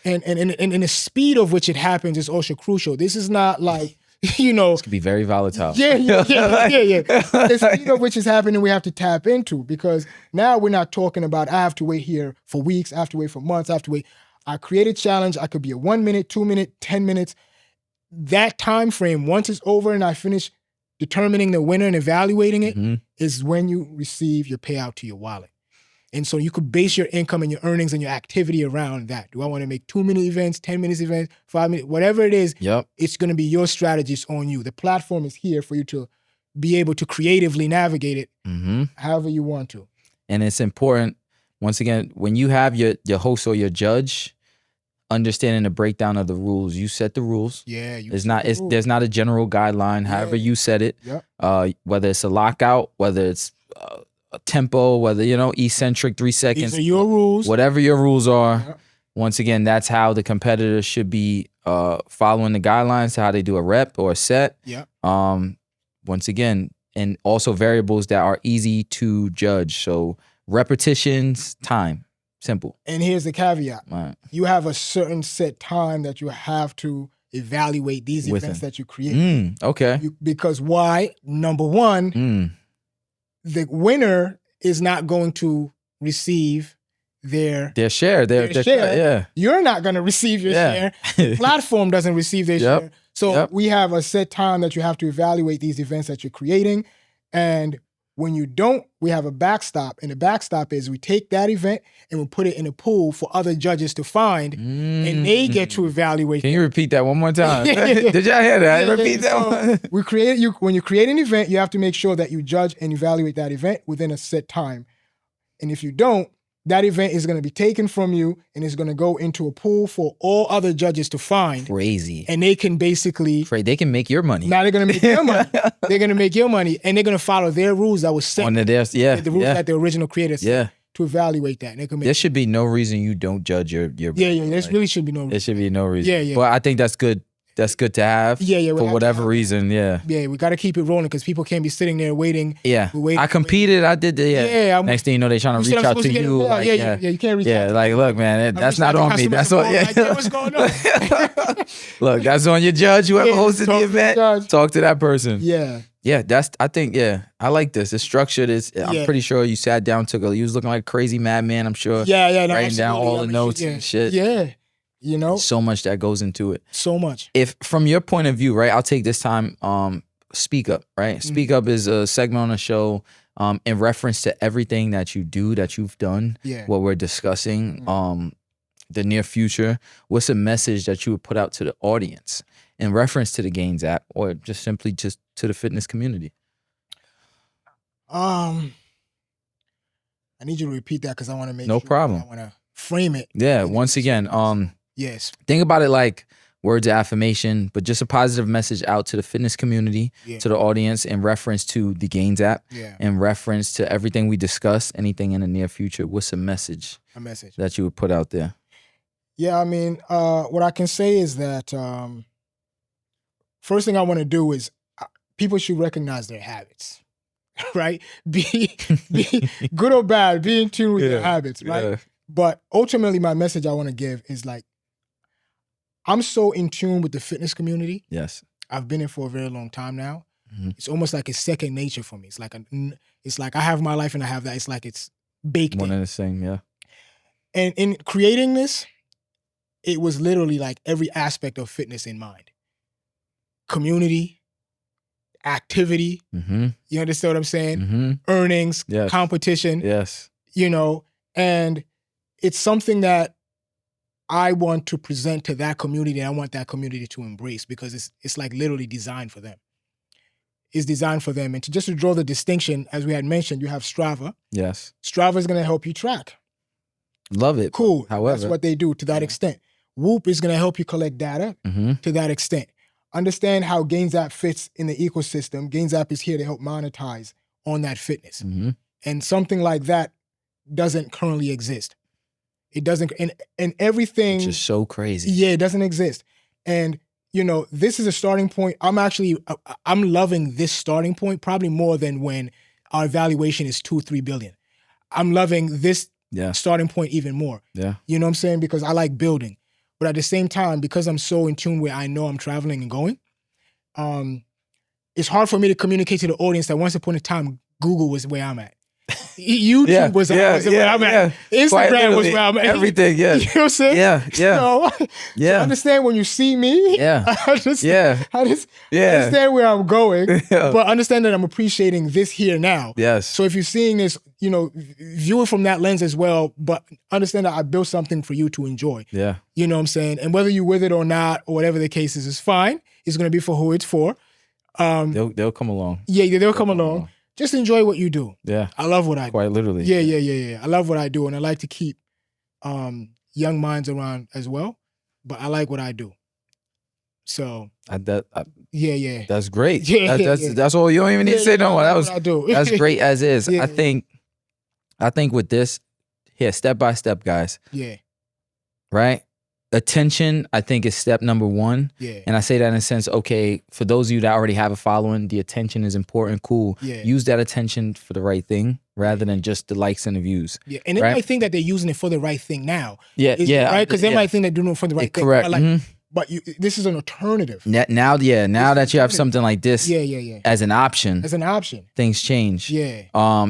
And the speed of which it happens is also crucial. This is not like, you know, this could be very volatile. Yeah. The speed of which is happening, we have to tap into because now we're not talking about I have to wait here for weeks, I have to wait for months, I have to wait. I create a challenge. I could be a 1 minute, 2 minute, 10 minutes. That time frame, once it's over and I finish determining the winner and evaluating it, is when you receive your payout to your wallet. And so you could base your income and your earnings and your activity around that. Do I want to make 2-minute events, 10-minute events, 5-minute, whatever it is, it's going to be your strategies on you. The platform is here for you to be able to creatively navigate it however you want to. And it's important, once again, when you have your host or your judge, understanding the breakdown of the rules. You set the rules. Yeah. There's not a general guideline, however you set it. Whether it's a lockout, whether it's a tempo, whether, you know, eccentric, 3 seconds. These are your rules. Whatever your rules are. Once again, that's how the competitors should be following the guidelines, how they do a rep or a set. Once again, and also variables that are easy to judge. So repetitions, time. Simple. And here's the caveat. Right. You have a certain set time that you have to evaluate these events that you create. Okay. Because why? Number one, the winner is not going to receive their share. Their share. Yeah. You're not going to receive your share. The platform doesn't receive their share. So we have a set time that you have to evaluate these events that you're creating. And when you don't, we have a backstop. And the backstop is we take that event and we put it in a pool for other judges to find, and they get to evaluate. Can you repeat that one more time? Did y'all hear that? Repeat that one. When you create an event, you have to make sure that you judge and evaluate that event within a set time. And if you don't, that event is going to be taken from you and is going to go into a pool for all other judges to find. Crazy. And they can basically... They can make your money. Now they're going to make your money. They're going to make your money, and they're going to follow their rules that was set. The rules that the original creators set to evaluate that. And they can make there should be no reason you don't judge your there really should be no reason. There should be no reason. Yeah. But I think that's good that's good to have. Yeah, for whatever reason. Yeah, we got to keep it rolling because people can't be sitting there waiting. Yeah, waiting, I competed. I did the Next thing you know, they trying to reach out to you. Like, you can't reach out. Like, look, man, that's not on me. That's what. Like, what's going on? Look, that's on your judge. Whoever hosted the event, talk to that person. Yeah, I think, I like this. The structure I'm pretty sure you sat down, you was looking like a crazy madman, I'm sure. Writing down all the notes and shit. Yeah. You know? So much that goes into it. So much. If, from your point of view, right, I'll take this time, Speak Up, right? Speak Up is a segment on the show in reference to everything that you do, that you've done, what we're discussing, the near future. What's a message that you would put out to the audience in reference to the Gains app, or just simply just to the fitness community? I need you to repeat that because I want to make no problem. I want to frame it. Yeah. Once again, yes. Think about it like words of affirmation, but just a positive message out to the fitness community, to the audience in reference to the Gains app, in reference to everything we discussed, anything in the near future. What's a message? That you would put out there? Yeah, I mean, what I can say is that first thing I want to do is people should recognize their habits, right? Be good or bad, be in tune with their habits, right? But ultimately, my message I want to give is like, I'm so in tune with the fitness community. Yes. I've been in for a very long time now. It's almost like it's second nature for me. It's like I have my life and I have that. It's like it's baked in. One and the same, yeah. And in creating this, it was literally like every aspect of fitness in mind. Community, activity, you understand what I'm saying? Earnings, competition, you know, and it's something that I want to present to that community, and I want that community to embrace because it's like literally designed for them. It's designed for them. And to draw the distinction, as we had mentioned, you have Strava. Yes. Strava is going to help you track. Love it. Cool. However, that's what they do to that extent. Whoop is going to help you collect data to that extent. Understand how Gains app fits in the ecosystem. Gains app is here to help monetize on that fitness. And something like that doesn't currently exist. It doesn't, and everything. It's just so crazy. Yeah, it doesn't exist. And, you know, this is a starting point. I'm loving this starting point probably more than when our valuation is 2-3 billion. I'm loving this starting point even more. Yeah. You know what I'm saying? Because I like building. But at the same time, because I'm so in tune where I know I'm traveling and going, it's hard for me to communicate to the audience that once upon a time, Google was where I'm at. YouTube was where I'm at. Instagram was where I'm at. Everything, yeah. You know what I'm saying? Yeah. So understand when you see me. I just understand where I'm going, but understand that I'm appreciating this here now. Yes. So if you're seeing this, you know, view it from that lens as well, but understand that I built something for you to enjoy. Yeah. You know what I'm saying? And whether you're with it or not, or whatever the case is fine. It's going to be for who it's for. They'll come along. Yeah, they'll come along. Just enjoy what you do. Yeah. I love what I do. Quite literally. Yeah. I love what I do. And I like to keep young minds around as well. But I like what I do. So. That's great. That's all. You don't even need to say no more. That's great as is. I think with this, step by step, guys. Yeah. Right? Attention, I think, is step number one. Yeah. And I say that in a sense, okay, for those of you that already have a following, the attention is important, cool. Yeah. Use that attention for the right thing rather than just the likes and the views. Yeah, and they might think that they're using it for the right thing now. Yeah. Right? Because they might think they're doing it for the right thing. Correct. But this is an alternative. Now that you have something like this as an option. Things change. Yeah.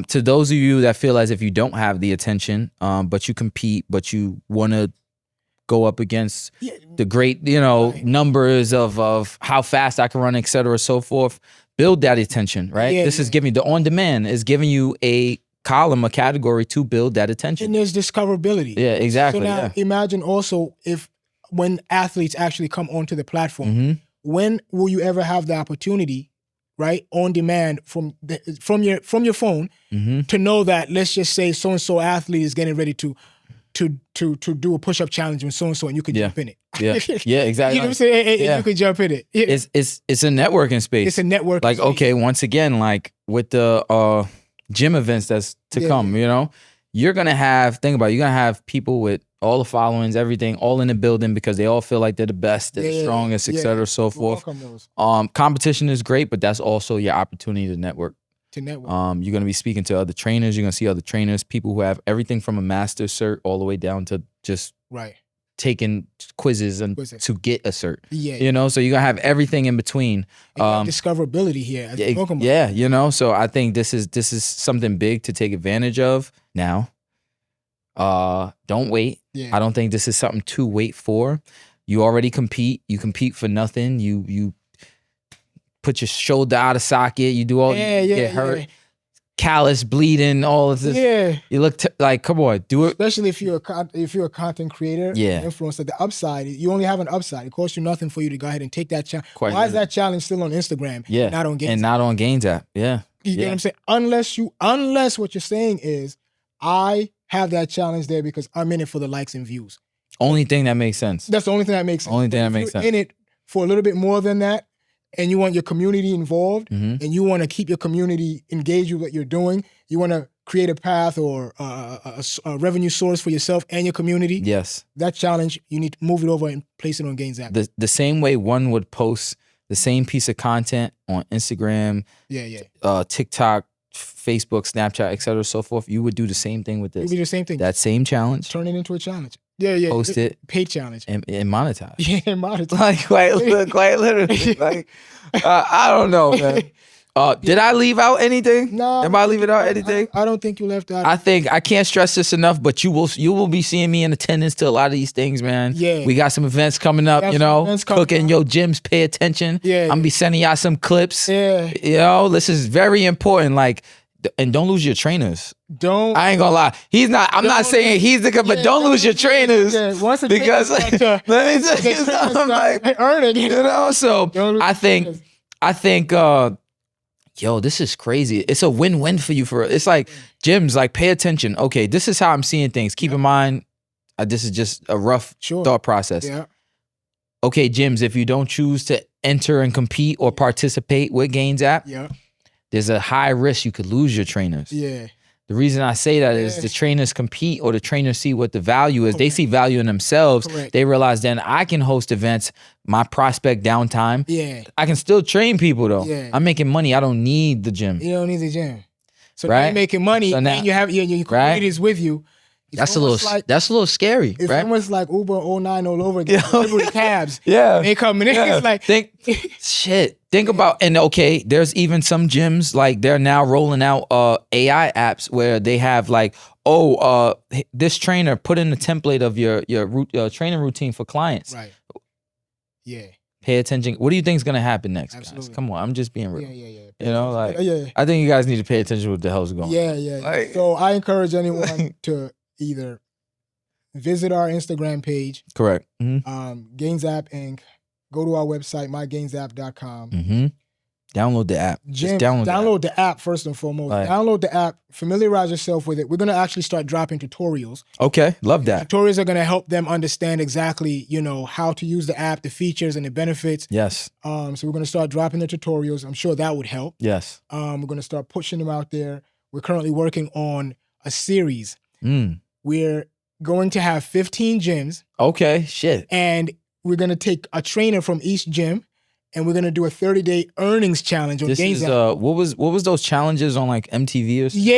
To those of you that feel as if you don't have the attention, but you compete, but you want to go up against the great, numbers of how fast I can run, et cetera, so forth. Build that attention, right? This is giving the on-demand is giving you a column, a category to build that attention. And there's discoverability. Yeah, exactly. So now imagine also when athletes actually come onto the platform, when will you ever have the opportunity, right, on demand from your phone to know that, let's just say so-and-so athlete is getting ready to do a push-up challenge with so-and-so and you could jump in it. Yeah, exactly. You know what I'm saying? You could jump in it. It's a networking space. It's a networking space. Okay, once again, with the gym events that's to come, you're going to have, think about it, you're going to have people with all the followings, everything, all in the building because they all feel like they're the best, they're the strongest, et cetera, so forth. Competition is great, but that's also your opportunity to network. You're going to be speaking to other trainers. You're going to see other trainers, people who have everything from a master cert all the way down to just taking quizzes and to get a cert. You know, so you're going to have everything in between. Discoverability here. You know, so I think this is something big to take advantage of now. Don't wait. I don't think this is something to wait for. You already compete. You compete for nothing. You put your shoulder out of socket. You do all. You get hurt. Callus, bleeding, all of this. You look like, come on, do it. Especially if you're a content creator, influencer. The upside, you only have an upside. It costs you nothing for you to go ahead and take that challenge. Why is that challenge still on Instagram? Not on Gains and not on Gains app. You get what I'm saying? Unless what you're saying is, I have that challenge there because I'm in it for the likes and views. Only thing that makes sense. That's the only thing that makes sense. Only thing that makes sense. In it for a little bit more than that, and you want your community involved, and you want to keep your community engaged with what you're doing, you want to create a path or a revenue source for yourself and your community. Yes. That challenge, you need to move it over and place it on Gains app. The same way one would post the same piece of content on Instagram, TikTok, Facebook, Snapchat, et cetera, so forth, you would do the same thing with this. You would do the same thing. That same challenge. Turn it into a challenge. Post it. Paid challenge. And monetize. And monetize. Like, quite literally. Like, I don't know, man. Did I leave out anything? No. Am I leaving out anything? I don't think you left out. I think I can't stress this enough, but you will be seeing me in attendance to a lot of these things, man. We got some events coming up, you know. Cooking your gyms, pay attention. I'm gonna be sending y'all some clips. You know, this is very important. Like, and don't lose your trainers. I ain't gonna lie. I'm not saying he's the guy, but don't lose your trainers. Because let me tell you something, like, earning, you know. So I think yo, this is crazy. It's a win-win for you. It's like gyms, like, pay attention. Okay, this is how I'm seeing things. Keep in mind, this is just a rough thought process. Okay, gyms, if you don't choose to enter and compete or participate with Gains app, there's a high risk you could lose your trainers. The reason I say that is the trainers compete, or the trainers see what the value is. They see value in themselves. They realize then I can host events, my prospect downtime. I can still train people though. I'm making money. I don't need the gym. You don't need the gym. So now you're making money, so now, and you have your community is with you. That's a little scary. It's right? almost like Uber 09 all over again. Delivery cabs. They coming in. It's like Think about, and okay, there's even some gyms, like, they're now rolling out AI apps where they have like, this trainer put in the template of your training routine for clients. Pay attention. What do you think is gonna happen next, guys? Come on, I'm just being real. You know, like, I think you guys need to pay attention to what the hell's going on. Like, so I encourage anyone to either visit our Instagram page, correct, Gains App Inc. Go to our website, mygainsApp.com. Download the app. Just download the app first and foremost. Download the app. Familiarize yourself with it. We're going to actually start dropping tutorials. Okay, love that. Tutorials are going to help them understand exactly, you know, how to use the app, the features and the benefits. Yes. So we're going to start dropping the tutorials. I'm sure that would help. Yes. We're going to start pushing them out there. We're currently working on a series. We're going to have 15 gyms. Okay, shit. And we're going to take a trainer from each gym, and we're going to do a 30-day earnings challenge on Gains app. What was those challenges on, like, MTV or something?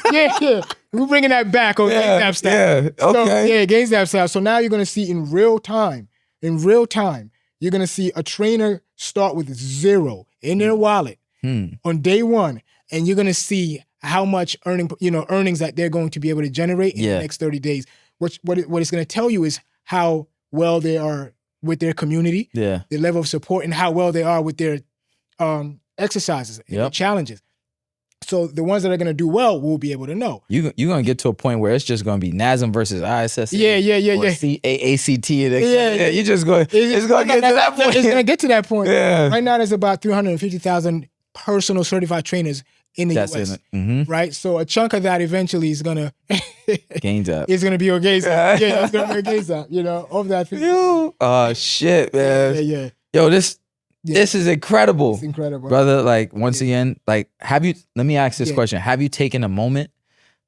Exactly. We're bringing that back on Gains app style. So, Gains app style. So now you're going to see in real time, you're going to see a trainer start with 0 in their wallet on day 1, and you're going to see how much earnings that they're going to be able to generate in the next 30 days. What it's going to tell you is how well they are with their community, the level of support, and how well they are with their exercises and their challenges. So the ones that are going to do well, we'll be able to know. You're going to get to a point where it's just going to be NASM versus ISS. ACT. You're just going. It's going to get to that point. It's going to get to that point. Right now, there's about 350,000 personal certified trainers in the US, right? So a chunk of that eventually is gonna Gains app. It's gonna be on Gains app. It's gonna be on Gains app. You know, of that. Oh shit, man. Yo, this is incredible. It's incredible, brother. Like, once again, like, let me ask this question: have you taken a moment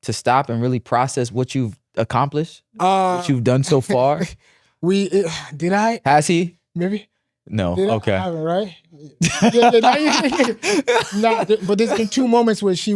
to stop and really process what you've accomplish? What you've done so far? Did I? Has he? Maybe. No. Did Okay. I haven't, right? Nah, but there's been 2 moments where she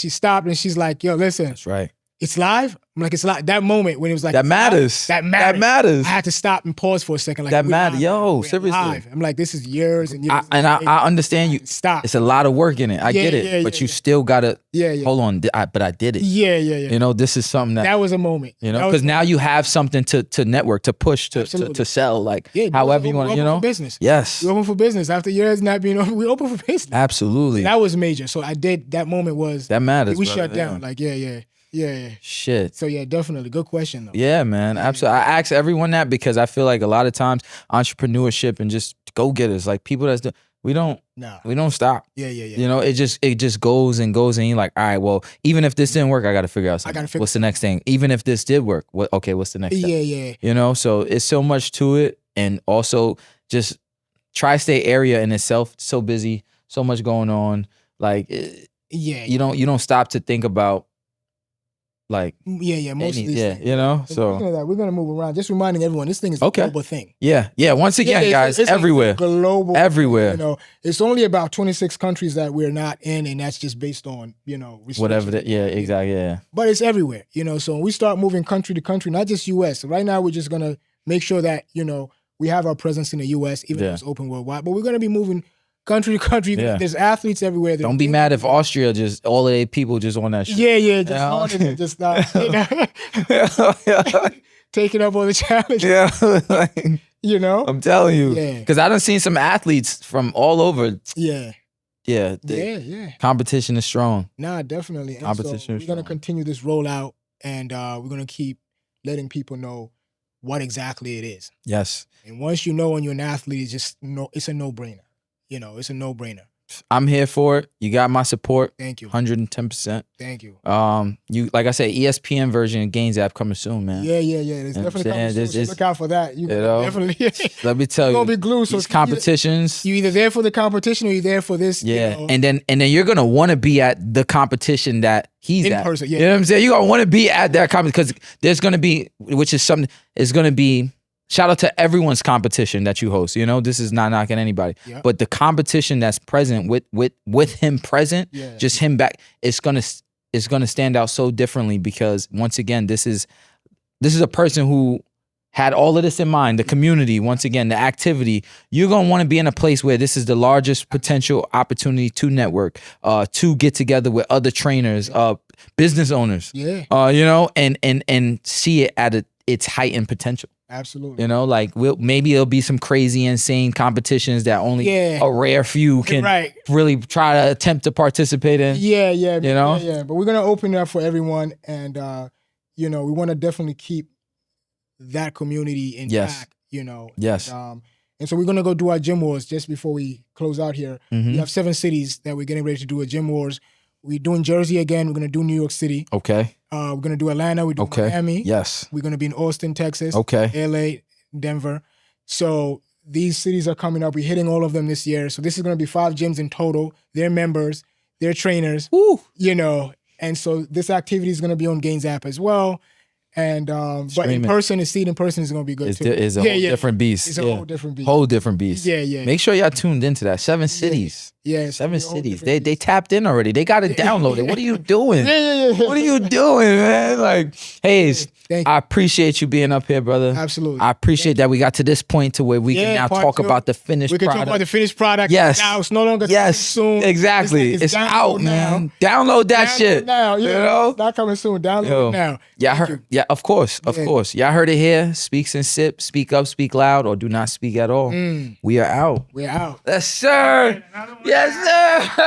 stopped and she's like, "Yo, listen, That's right. it's live." I'm like, "It's live." That moment when it was like, That matters. That matters. That matters. I had to stop and pause for a second. Like, That we're matters. live. Yo, We're seriously. live. I'm like, this is years and years. I understand you. Stop. It's a lot of work in it. I get it. Yeah, but yeah, you still gotta. Yeah. Hold on. But I did it. Yeah. You know, this is something that was a moment. You know, because now you have something to network, to push, to sell, like however you want to, you know. For business. Yes. We open for business. After years not being open, we open for business. Absolutely. So that was major. So I did, that moment was. That matters. We shut down. Like, yeah. Shit. So yeah, definitely. Good question though. Yeah, man. Absolutely. I ask everyone that because I feel like a lot of times entrepreneurship and just go-getters, like people we don't stop. Yeah. You know, it just goes and goes and you're like, all right, well, even if this didn't work, I got to figure out something. What's the next thing? Even if this did work, what's the next step? Yeah. You know, so it's so much to it. And also just tri-state area in itself, so busy, so much going on. Like, you don't stop to think about like most of these things. you know. So we're gonna move around. Just reminding everyone, this thing is a global thing. Yeah. Once again, guys, it's everywhere, global, everywhere. You know, it's only about 26 countries that we're not in, and that's just based on whatever. Exactly. Yeah. But it's everywhere. You know, so when we start moving country to country, not just U.S. So right now, we're just gonna make sure that we have our presence in the U.S. even if it's open worldwide. But we're gonna be moving country to country. Yeah. There's athletes everywhere. Don't be mad if Austria just all of their people just on that shit. Yeah. Just taking up all the challenge. Yeah. I'm telling you. Yeah. Because I done seen some athletes from all over. Yeah. Yeah. Competition is strong. Nah, definitely. And competition is we're going to continue this rollout and we're going to keep letting people know what exactly it is. Yes. And once you know when you're an athlete, it's a no-brainer. It's a no-brainer. I'm here for it. You got my support. Thank you. 110%. Thank you. You like I said, ESPN version of Gains app coming soon, man. Yeah. There's definitely coming soon. So look out for that. You definitely. Let me tell you, gonna be glued. So these competitions. You either there for the competition or you're there for this. Yeah, and then you're gonna want to be at the competition that he's in at. Person. Yeah. You know what I'm saying? You're gonna want to be at that competition because there's gonna be, which is something, is gonna be. Shout out to everyone's competition that you host. You know, this is not knocking anybody, but the competition that's present with him present, just him back, it's gonna stand out so differently because once again, this is a person who had all of this in mind. The community, once again, the activity. You're gonna want to be in a place where this is the largest potential opportunity to network, to get together with other trainers, business owners. Yeah. You know, and see it at its heightened potential. Absolutely. You know, like maybe it'll be some crazy, insane competitions that only a rare few can really try to attempt to participate in. Yeah. You know? Yeah. But we're going to open it up for everyone. And, we want to definitely keep that community intact, Yes. And so we're going to go do our gym wars just before we close out here. Mm-hmm. We have 7 cities that we're getting ready to do a gym wars. We're doing Jersey again. We're going to do New York City. Okay. We're going to do Atlanta. We're doing Miami. Yes. We're going to be in Austin, Texas. Okay. LA, Denver. So these cities are coming up. We're hitting all of them this year. So this is going to be 5 gyms in total. Their members, their trainers. Woo. And so this activity is going to be on Gains app as well. And but in person, is going to be good too. It's a whole different beast. It's a whole different beast. Whole different beast. Yeah. Make sure y'all tuned into that. 7 cities. Yeah. 7 cities. They tapped in already. They got it downloaded. What are you doing? Yeah. What are you doing, man? Like, Hayes, I appreciate you being up here, brother. Absolutely. I appreciate that we got to this point to where we can now talk about the finished product. We can talk about the finished product. Yes. Now it's no longer coming soon. Exactly. It's out, man. Download that shit. Now. You know? It's not coming soon. Download it now. Yeah, of course. Y'all heard it here. Speaks and sip. Speak up, speak loud, or do not speak at all. We are out. We're out. Yes, sir. Yes, sir.